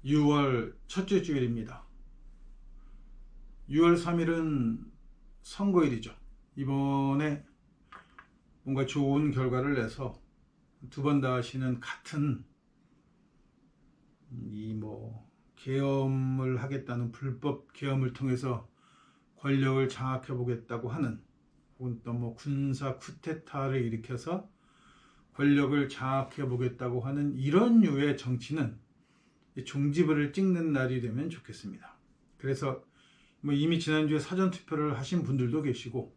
6월 첫째 주일입니다. 6월 3일은 선거일이죠. 이번에 뭔가 좋은 결과를 내서 두 번 다 하시는 같은 계엄을 하겠다는 불법 계엄을 통해서 권력을 장악해 보겠다고 하는, 혹은 또 군사 쿠데타를 일으켜서 권력을 장악해 보겠다고 하는 이런 류의 정치는 종지부를 찍는 날이 되면 좋겠습니다. 그래서 이미 지난주에 사전투표를 하신 분들도 계시고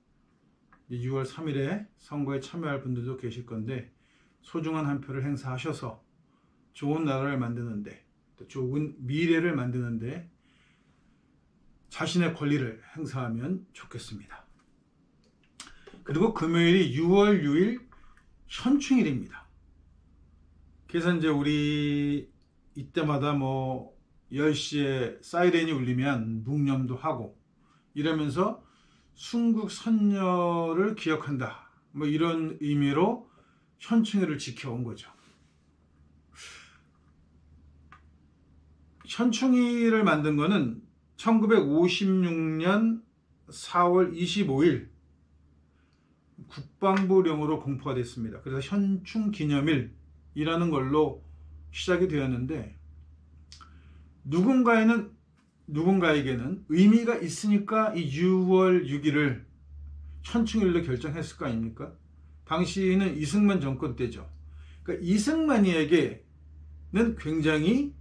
6월 3일에 선거에 참여할 분들도 계실 건데, 소중한 한 표를 행사하셔서 좋은 나라를 만드는데, 또 좋은 미래를 만드는데 자신의 권리를 행사하면 좋겠습니다. 그리고 금요일이 6월 6일 현충일입니다. 그래서 이제 우리 이때마다 10시에 사이렌이 울리면 묵념도 하고 이러면서 순국 선열을 기억한다, 이런 의미로 현충일을 지켜온 거죠. 현충일을 만든 거는 1956년 4월 25일 국방부령으로 공포가 됐습니다. 그래서 현충기념일이라는 걸로 시작이 되었는데, 누군가에게는 의미가 있으니까 이 6월 6일을 현충일로 결정했을 거 아닙니까? 당시에는 이승만 정권 때죠. 그러니까 이승만이에게는 굉장히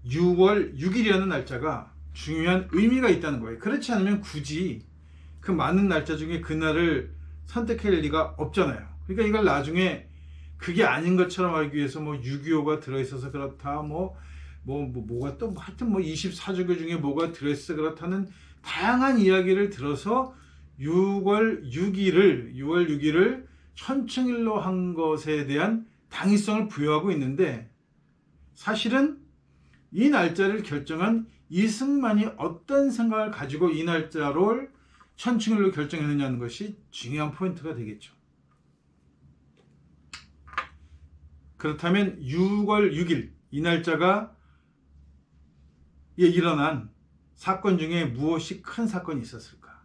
6월 6일이라는 날짜가 중요한 의미가 있다는 거예요. 그렇지 않으면 굳이 그 많은 날짜 중에 그날을 선택할 리가 없잖아요. 그러니까 이걸 나중에 그게 아닌 것처럼 알기 위해서 6.25가 들어있어서 그렇다, 뭐가 또 하여튼 24조교 중에 뭐가 들어있어서 그렇다는 다양한 이야기를 들어서 6월 6일을 현충일로 한 것에 대한 당위성을 부여하고 있는데, 사실은 이 날짜를 결정한 이승만이 어떤 생각을 가지고 이 날짜를 현충일로 결정했느냐는 것이 중요한 포인트가 되겠죠. 그렇다면 6월 6일 이 날짜가 일어난 사건 중에 무엇이 큰 사건이 있었을까?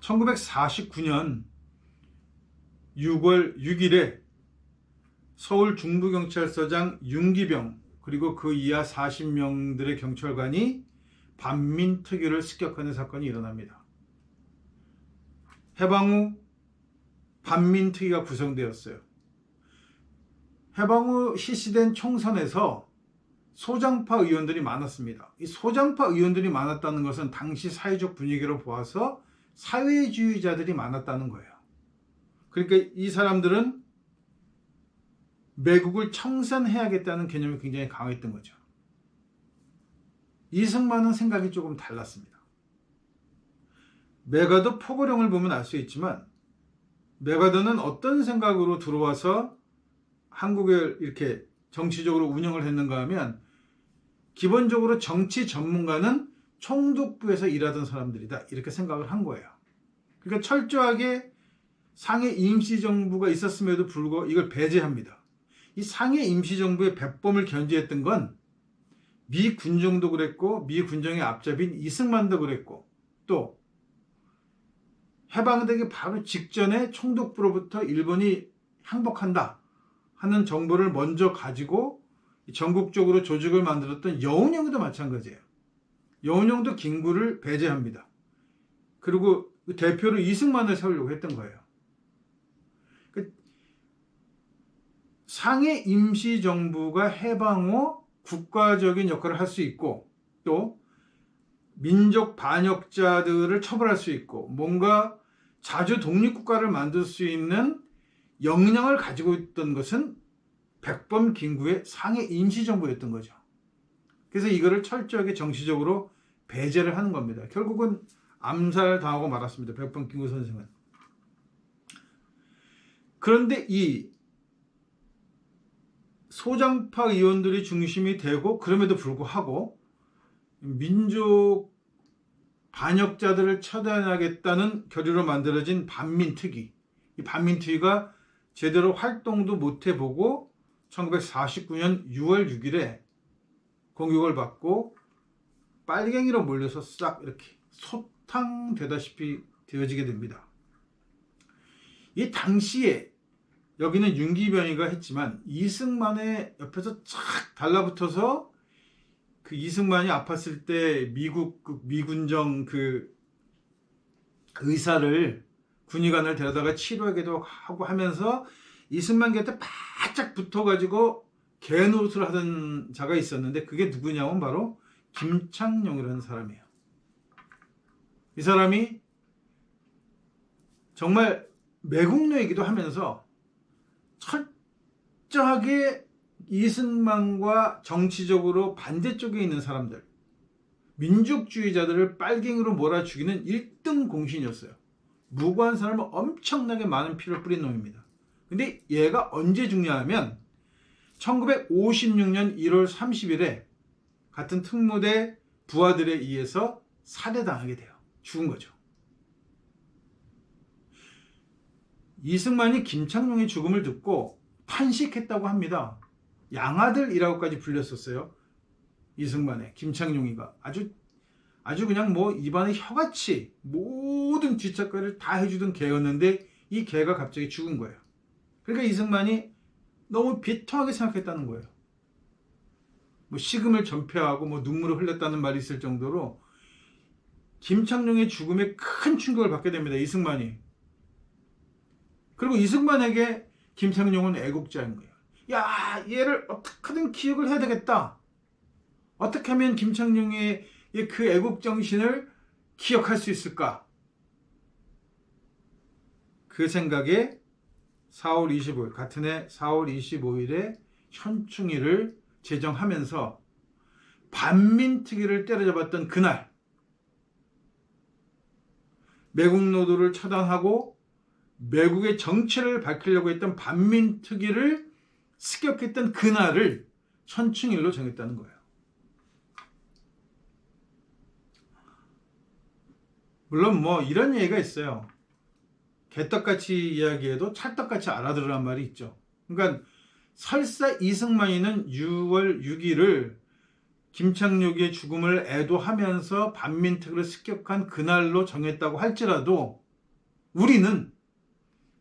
1949년 6월 6일에 서울 중부경찰서장 윤기병 그리고 그 이하 40명들의 경찰관이 반민특위를 습격하는 사건이 일어납니다. 해방 후 반민특위가 구성되었어요. 해방 후 실시된 총선에서 소장파 의원들이 많았습니다. 이 소장파 의원들이 많았다는 것은 당시 사회적 분위기로 보아서 사회주의자들이 많았다는 거예요. 그러니까 이 사람들은 매국을 청산해야겠다는 개념이 굉장히 강했던 거죠. 이승만은 생각이 조금 달랐습니다. 메가더 포고령을 보면 알 수 있지만, 메가더는 어떤 생각으로 들어와서 한국을 이렇게 정치적으로 운영을 했는가 하면, 기본적으로 정치 전문가는 총독부에서 일하던 사람들이다, 이렇게 생각을 한 거예요. 그러니까 철저하게 상해 임시정부가 있었음에도 불구하고 이걸 배제합니다. 이 상해 임시정부의 백범을 견제했던 건 미 군정도 그랬고, 미 군정의 앞잡이인 이승만도 그랬고, 또 해방되기 바로 직전에 총독부로부터 일본이 항복한다 하는 정보를 먼저 가지고 전국적으로 조직을 만들었던 여운형도 마찬가지예요. 여운형도 김구를 배제합니다. 그리고 대표로 이승만을 세우려고 했던 거예요. 상해 임시정부가 해방 후 국가적인 역할을 할 수 있고, 또 민족 반역자들을 처벌할 수 있고, 뭔가 자주 독립국가를 만들 수 있는 역량을 가지고 있던 것은 백범 김구의 상해 임시정부였던 거죠. 그래서 이거를 철저하게 정치적으로 배제를 하는 겁니다. 결국은 암살당하고 말았습니다. 백범 김구 선생은. 그런데 이 소장파 의원들이 중심이 되고, 그럼에도 불구하고 민족 반역자들을 처단하겠다는 결의로 만들어진 반민특위, 이 반민특위가 제대로 활동도 못 해보고 1949년 6월 6일에 공격을 받고 빨갱이로 몰려서 싹 이렇게 소탕되다시피 되어지게 됩니다. 이 당시에 여기는 윤기변이가 했지만 이승만의 옆에서 착 달라붙어서 그 이승만이 아팠을 때 미국 미군정 그 의사를 군의관을 데려다가 치료하기도 하고 하면서 이승만 곁에 바짝 붙어가지고 개노릇을 하던 자가 있었는데 그게 누구냐면 바로 김창룡이라는 사람이에요. 이 사람이 정말 매국노이기도 하면서 철저하게 이승만과 정치적으로 반대쪽에 있는 사람들, 민족주의자들을 빨갱이로 몰아죽이는 1등 공신이었어요. 무고한 사람은 엄청나게 많은 피를 뿌린 놈입니다. 근데 얘가 언제 죽냐면 1956년 1월 30일에 같은 특무대 부하들에 의해서 살해당하게 돼요. 죽은 거죠. 이승만이 김창룡의 죽음을 듣고 탄식했다고 합니다. 양아들이라고까지 불렸었어요. 이승만의 김창룡이가 아주 그냥 뭐 입안에 혀같이 모든 뒷작가를 다 해주던 개였는데 이 개가 갑자기 죽은 거예요. 그러니까 이승만이 너무 비통하게 생각했다는 거예요. 뭐 식음을 전폐하고 뭐 눈물을 흘렸다는 말이 있을 정도로 김창룡의 죽음에 큰 충격을 받게 됩니다. 이승만이. 그리고 이승만에게 김창룡은 애국자인 거예요. 야, 얘를 어떻게든 기억을 해야 되겠다. 어떻게 하면 김창룡의 그 애국정신을 기억할 수 있을까? 그 생각에 4월 25일, 같은 해 4월 25일에 현충일을 제정하면서 반민특위를 때려잡았던 그날, 매국노도를 처단하고 매국의 정체를 밝히려고 했던 반민특위를 습격했던 그날을 현충일로 정했다는 거예요. 물론 뭐 이런 얘기가 있어요. 개떡같이 이야기해도 찰떡같이 알아들으란 말이 있죠. 그러니까 설사 이승만이는 6월 6일을 김창룡의 죽음을 애도하면서 반민특위를 습격한 그날로 정했다고 할지라도 우리는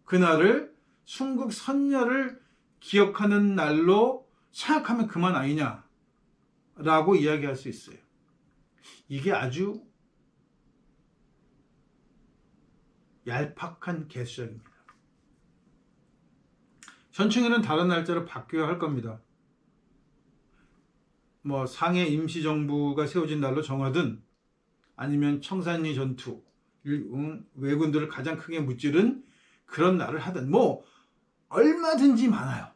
그날을 순국 선열을 기억하는 날로 생각하면 그만 아니냐라고 이야기할 수 있어요. 이게 아주 얄팍한 개수작입니다. 현충일은 다른 날짜로 바뀌어야 할 겁니다. 뭐 상해 임시정부가 세워진 날로 정하든 아니면 청산리 전투, 왜군들을 가장 크게 무찌른 그런 날을 하든 뭐 얼마든지 많아요.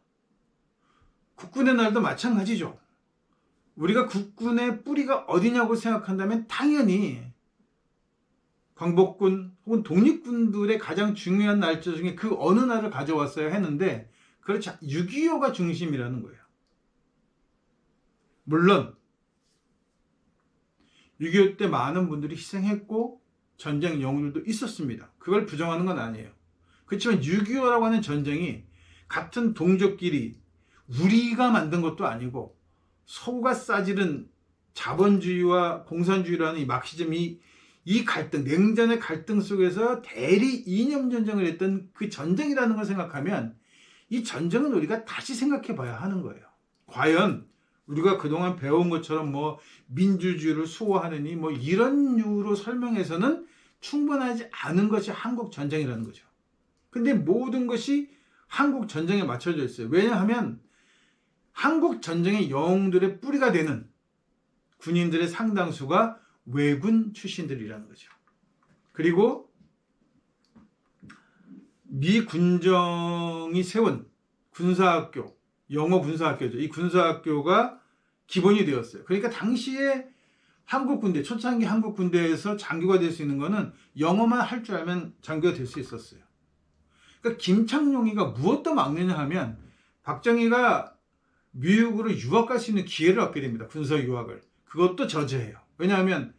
국군의 날도 마찬가지죠. 우리가 국군의 뿌리가 어디냐고 생각한다면 당연히 광복군 혹은 독립군들의 가장 중요한 날짜 중에 그 어느 날을 가져왔어야 했는데 그렇지 6.25가 중심이라는 거예요. 물론 6.25 때 많은 분들이 희생했고 전쟁 영웅들도 있었습니다. 그걸 부정하는 건 아니에요. 그렇지만 6.25라고 하는 전쟁이 같은 동족끼리 우리가 만든 것도 아니고 서구가 싸지른 자본주의와 공산주의라는 이 막시즘이 이 갈등, 냉전의 갈등 속에서 대리 이념 전쟁을 했던 그 전쟁이라는 걸 생각하면 이 전쟁은 우리가 다시 생각해 봐야 하는 거예요. 과연 우리가 그동안 배운 것처럼 뭐 민주주의를 수호하느니 뭐 이런 이유로 설명해서는 충분하지 않은 것이 한국 전쟁이라는 거죠. 근데 모든 것이 한국 전쟁에 맞춰져 있어요. 왜냐하면 한국 전쟁의 영웅들의 뿌리가 되는 군인들의 상당수가 왜군 출신들이라는 거죠. 그리고 미 군정이 세운 군사학교, 영어 군사학교죠. 이 군사학교가 기본이 되었어요. 그러니까 당시에 한국 군대, 초창기 한국 군대에서 장교가 될 수 있는 거는 영어만 할 줄 알면 장교가 될 수 있었어요. 그러니까 김창룡이가 무엇도 막느냐 하면 박정희가 미국으로 유학 갈 수 있는 기회를 얻게 됩니다. 군사 유학을. 그것도 저지해요. 왜냐하면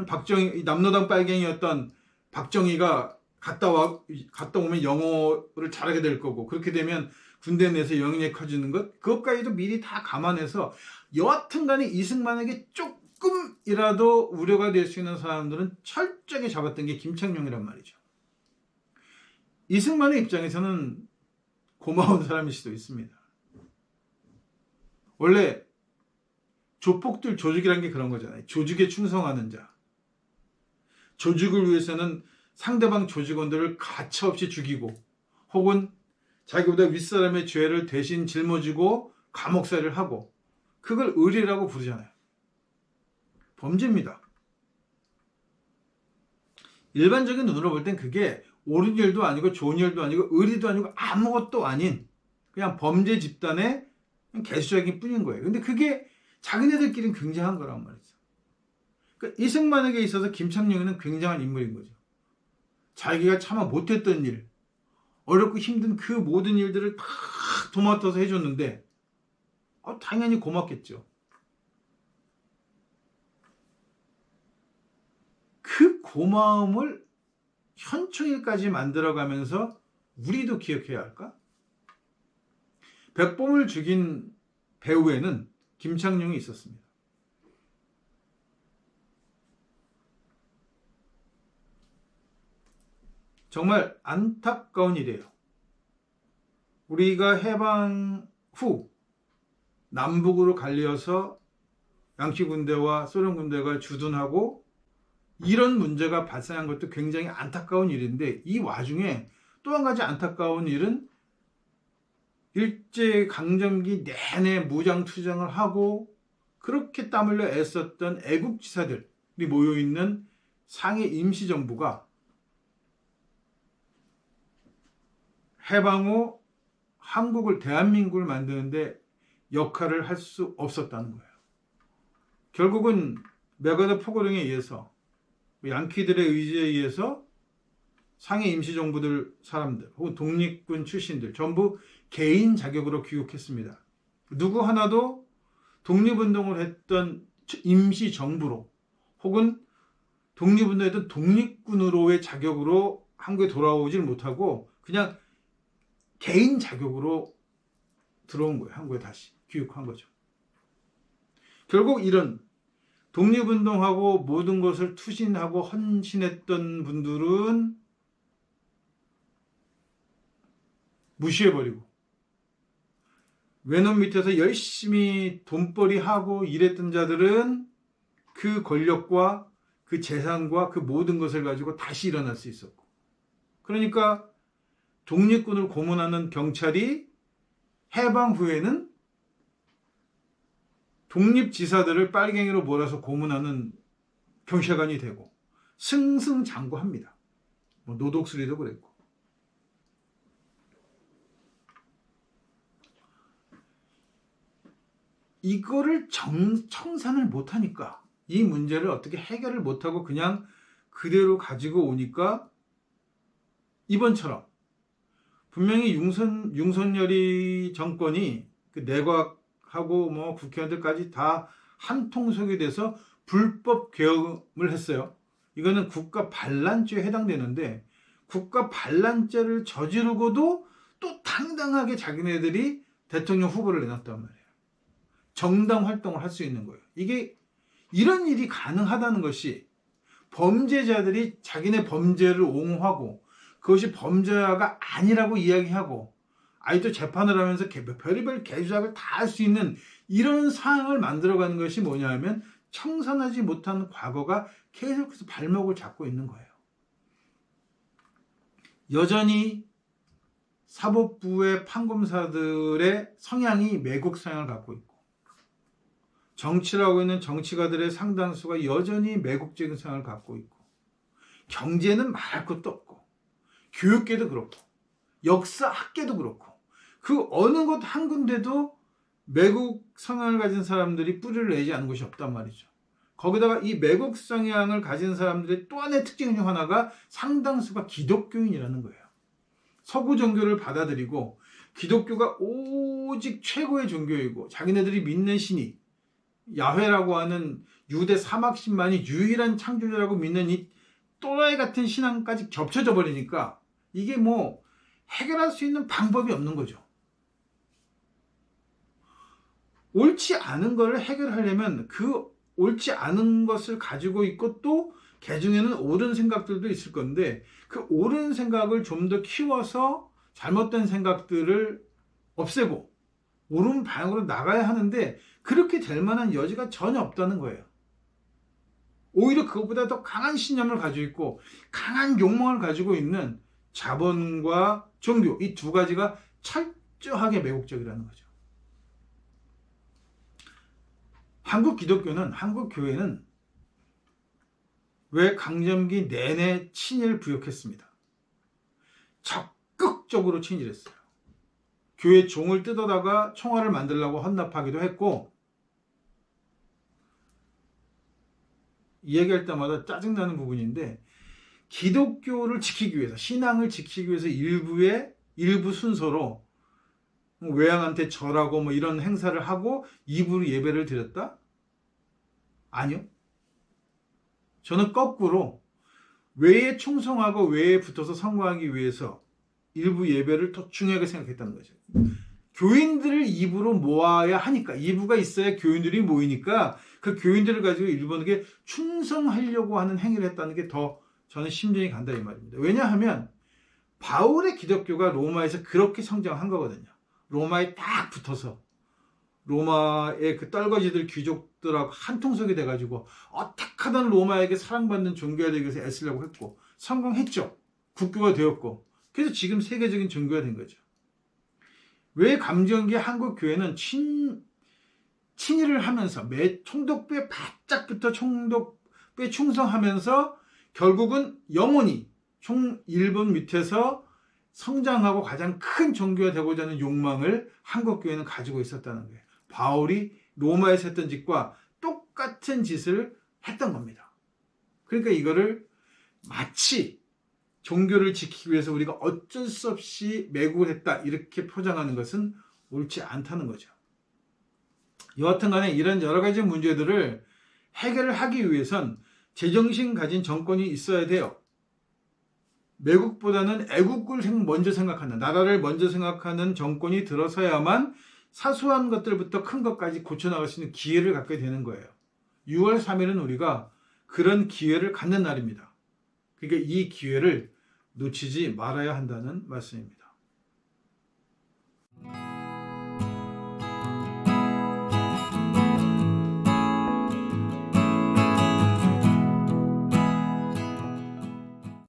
박정희, 남로당 빨갱이였던 박정희가 갔다 오면 영어를 잘하게 될 거고 그렇게 되면 군대 내에서 영향력이 커지는 것, 그것까지도 미리 다 감안해서 여하튼간에 이승만에게 조금이라도 우려가 될 수 있는 사람들은 철저하게 잡았던 게 김창룡이란 말이죠. 이승만의 입장에서는 고마운 사람일 수도 있습니다. 원래 조폭들, 조직이란 게 그런 거잖아요. 조직에 충성하는 자. 조직을 위해서는 상대방 조직원들을 가차없이 죽이고 혹은 자기보다 윗사람의 죄를 대신 짊어지고 감옥살이를 하고, 그걸 의리라고 부르잖아요. 범죄입니다. 일반적인 눈으로 볼 땐 그게 옳은 일도 아니고 좋은 일도 아니고 의리도 아니고 아무것도 아닌 그냥 범죄 집단의 개수작일 뿐인 거예요. 근데 그게 자기네들끼리는 굉장한 거란 말이죠. 그러니까 이승만에게 있어서 김창룡은 굉장한 인물인 거죠. 자기가 차마 못했던 일, 어렵고 힘든 그 모든 일들을 다 도맡아서 해줬는데 당연히 고맙겠죠. 그 고마움을 현충일까지 만들어가면서 우리도 기억해야 할까? 백범을 죽인 배후에는 김창룡이 있었습니다. 정말 안타까운 일이에요. 우리가 해방 후 남북으로 갈려서 양키 군대와 소련 군대가 주둔하고 이런 문제가 발생한 것도 굉장히 안타까운 일인데, 이 와중에 또 한 가지 안타까운 일은 일제강점기 내내 무장투쟁을 하고 그렇게 땀 흘려 애썼던 애국지사들이 모여있는 상해 임시정부가 해방 후 한국을, 대한민국을 만드는데 역할을 할 수 없었다는 거예요. 결국은 메가더 포고령에 의해서, 양키들의 의지에 의해서 상해 임시정부들 사람들 혹은 독립군 출신들 전부 개인 자격으로 귀국했습니다. 누구 하나도 독립운동을 했던 임시정부로 혹은 독립운동했던 독립군으로의 자격으로 한국에 돌아오질 못하고 그냥 개인 자격으로 들어온 거예요. 한국에 다시 귀국한 거죠. 결국 이런 독립운동하고 모든 것을 투신하고 헌신했던 분들은 무시해버리고, 외놈 밑에서 열심히 돈벌이하고 일했던 자들은 그 권력과 그 재산과 그 모든 것을 가지고 다시 일어날 수 있었고, 그러니까 독립군을 고문하는 경찰이 해방 후에는 독립지사들을 빨갱이로 몰아서 고문하는 경찰관이 되고 승승장구합니다. 노독수리도 그랬고. 이거를 청산을 못하니까, 이 문제를 어떻게 해결을 못하고 그냥 그대로 가지고 오니까 이번처럼 분명히 윤석열이 정권이 그 내각하고 국회의원들까지 다 한통속이 돼서 불법 계엄을 했어요. 이거는 국가 반란죄에 해당되는데, 국가 반란죄를 저지르고도 또 당당하게 자기네들이 대통령 후보를 내놨단 말이에요. 정당 활동을 할 수 있는 거예요. 이게 이런 일이 가능하다는 것이 범죄자들이 자기네 범죄를 옹호하고 그것이 범죄가 아니라고 이야기하고 아직도 재판을 하면서 별의별 개조작을 다 할 수 있는 이런 상황을 만들어가는 것이 뭐냐면 청산하지 못한 과거가 계속해서 발목을 잡고 있는 거예요. 여전히 사법부의 판검사들의 성향이 매국 성향을 갖고 있고, 정치라고 있는 정치가들의 상당수가 여전히 매국적인 성향을 갖고 있고, 경제는 말할 것도 없고, 교육계도 그렇고, 역사학계도 그렇고, 그 어느 곳 한 군데도 매국 성향을 가진 사람들이 뿌리를 내지 않은 곳이 없단 말이죠. 거기다가 이 매국 성향을 가진 사람들의 또 하나의 특징 중 하나가 상당수가 기독교인이라는 거예요. 서구 종교를 받아들이고 기독교가 오직 최고의 종교이고 자기네들이 믿는 신이 야훼라고 하는 유대 사막신만이 유일한 창조자라고 믿는 이 또라이 같은 신앙까지 겹쳐져 버리니까 이게 해결할 수 있는 방법이 없는 거죠. 옳지 않은 것을 해결하려면 그 옳지 않은 것을 가지고 있고 또 개중에는 옳은 생각들도 있을 건데 그 옳은 생각을 좀 더 키워서 잘못된 생각들을 없애고 옳은 방향으로 나가야 하는데 그렇게 될 만한 여지가 전혀 없다는 거예요. 오히려 그것보다 더 강한 신념을 가지고 있고 강한 욕망을 가지고 있는 자본과 종교, 이 두 가지가 철저하게 매국적이라는 거죠. 한국 기독교는, 한국 교회는 왜 강점기 내내 친일 부역했습니다. 적극적으로 친일했어요. 교회 종을 뜯어다가 총알을 만들려고 헌납하기도 했고, 이 얘기할 때마다 짜증나는 부분인데 기독교를 지키기 위해서, 신앙을 지키기 위해서 일부 순서로 외양한테 절하고 뭐 이런 행사를 하고 입으로 예배를 드렸다? 아니요. 저는 거꾸로 외에 충성하고 외에 붙어서 성공하기 위해서 일부 예배를 더 중요하게 생각했다는 거죠. 교인들을 입으로 모아야 하니까, 이부가 있어야 교인들이 모이니까 그 교인들을 가지고 일본에게 충성하려고 하는 행위를 했다는 게 더 저는 심정이 간다 이 말입니다. 왜냐하면 바울의 기독교가 로마에서 그렇게 성장한 거거든요. 로마에 딱 붙어서 로마의 그 떨거지들 귀족들하고 한통속이 돼가지고 어떻게 하든 로마에게 사랑받는 종교가 되기 위해서 애쓰려고 했고 성공했죠. 국교가 되었고 그래서 지금 세계적인 종교가 된 거죠. 왜 감정기 한국 교회는 친일을 하면서 매 총독부에 바짝부터 총독부에 충성하면서 결국은 영원히 일본 밑에서 성장하고 가장 큰 종교가 되고자 하는 욕망을 한국 교회는 가지고 있었다는 거예요. 바울이 로마에서 했던 짓과 똑같은 짓을 했던 겁니다. 그러니까 이거를 마치 종교를 지키기 위해서 우리가 어쩔 수 없이 매국을 했다 이렇게 포장하는 것은 옳지 않다는 거죠. 여하튼 간에 이런 여러 가지 문제들을 해결을 하기 위해선 제정신 가진 정권이 있어야 돼요. 매국보다는 애국을 먼저 생각하는, 나라를 먼저 생각하는 정권이 들어서야만 사소한 것들부터 큰 것까지 고쳐나갈 수 있는 기회를 갖게 되는 거예요. 6월 3일은 우리가 그런 기회를 갖는 날입니다. 그러니까 이 기회를 놓치지 말아야 한다는 말씀입니다.